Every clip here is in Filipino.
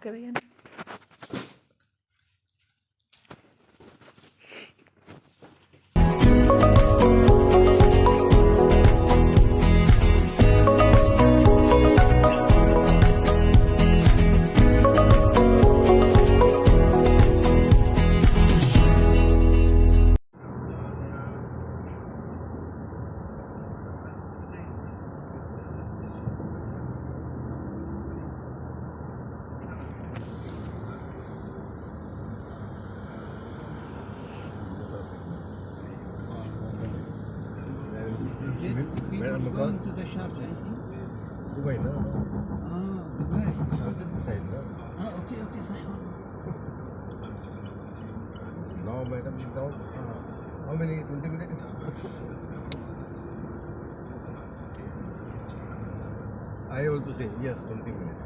Korean. Where am I going? To the Sharjah, I think. Dubai, no? Dubai. Sharjah this side, no? Okay, صح. Now, madam, now, how many? 20 minutes? I also say, yes, 20 minutes.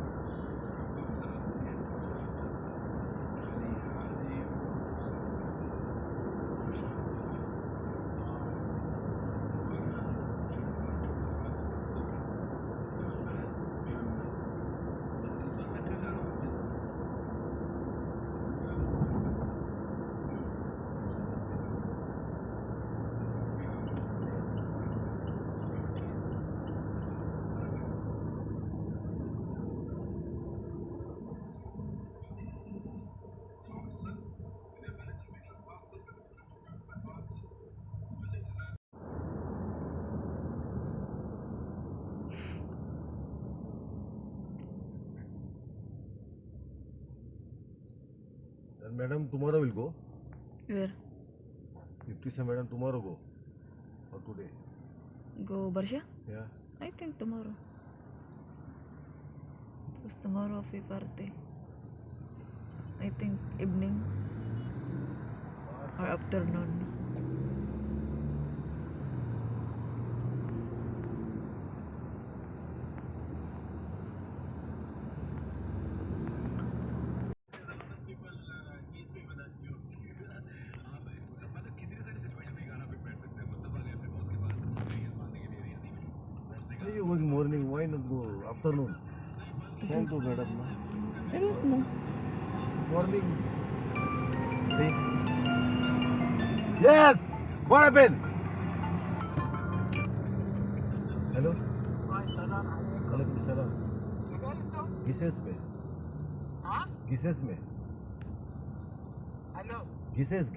And madam, tomorrow will go. Where? 50 say madam, tomorrow go. Or today. Go Barsha? Yeah. I think tomorrow. Because tomorrow 5:30. I think evening or afternoon. Why you going morning? Why not go afternoon? Tell to madam, no? I don't know. Morning. See? Yes! What happened? Hello? Walaikum salam. Gises में Gises में hello Gises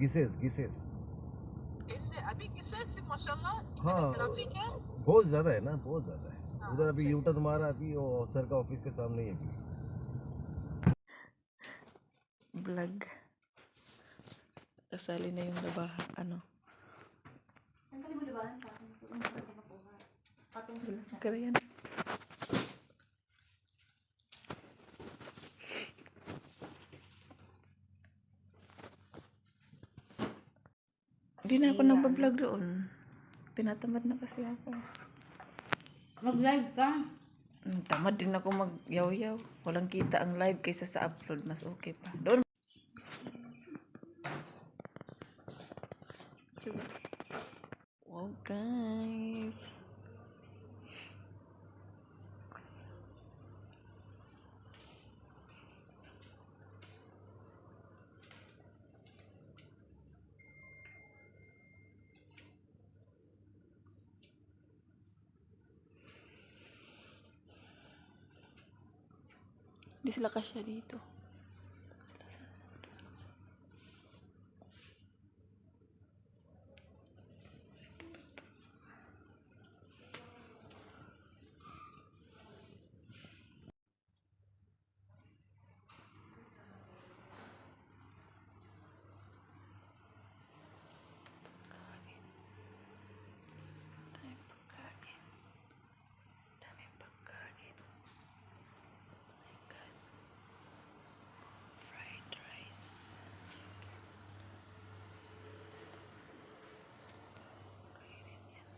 इससे अभी किससे से माशाल्लाह हाँ ट्रैफिक है बहुत ज्यादा है ना, बहुत ज्यादा है हाँ, उधर अभी यू टर्न मारा अभी वो सर का ऑफिस के सामने ही है अभी Vlog. Kasali na yung labahan. Ano? Korean. Hindi na ako nagpa-vlog doon. Tinatamad na kasi ako. Mag-live ka. Tamad din ako mag-yaw-yaw. Walang kita ang live kaysa sa upload. Mas okay pa. Doon. Wow, guys. Hindi sila kasya dito. Sila sa...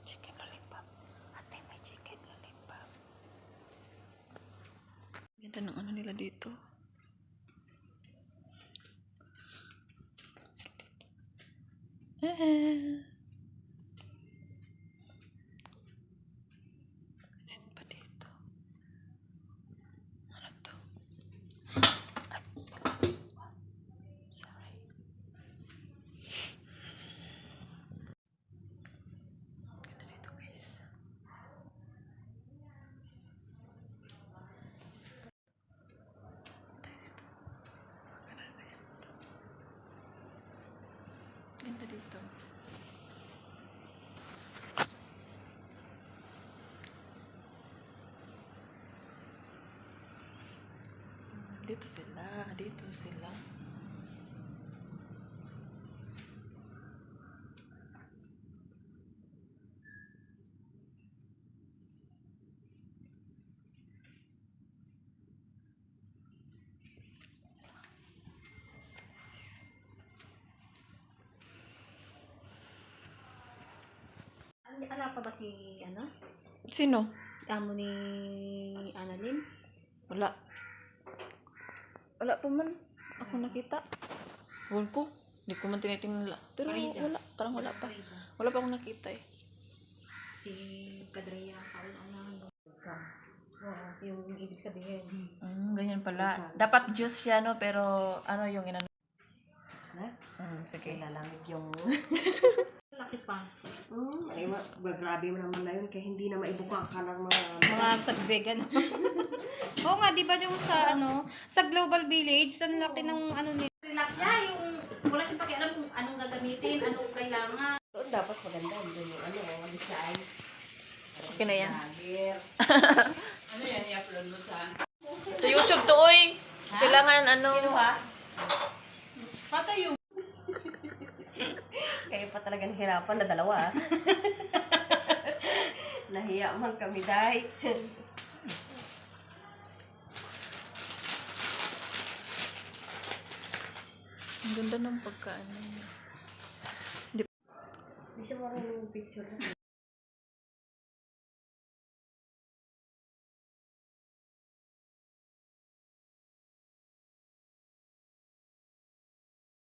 Chicken lollipop. Ate, may chicken lollipop. Ganda ng ano nila dito. Sit pa dito. Ano to? Dito sila. Dito sila. Ala pa ba si, ano? Sino? Amo ni Annalyn? Wala. Wala pa man. Ako nakita. Wala ko. Hindi ko man tinitingnan. Pero wala. Parang wala pa. Wala pa akong nakita eh. Si Kadraya, ano? Oo, yung ibig sabihin. Ganyan pala. Dapat juice siya, no? Pero ano yung inano? Na? Sige. Kailalamig yung... Laki pa. Ay, grabe mo naman na yun kaya hindi na maibuka ka ng mga... Mga sa bibig, ano? Oo nga, di ba yung sa, ano, sa Global Village, ang laki ng, ano, relax siya, yung, wala siyang pakialam kung anong gagamitin, anong kailangan. Doon dapat maganda. Doon yung ano, yung design. Okay na yan. Lager. Sa YouTube to, oy. Kailangan ano. Patayo. Kayo pa talaga nahirapan na dalawa. Nahiya man kami, day. Ang ganda ng pagkaano niya. Hindi siya marunong picture.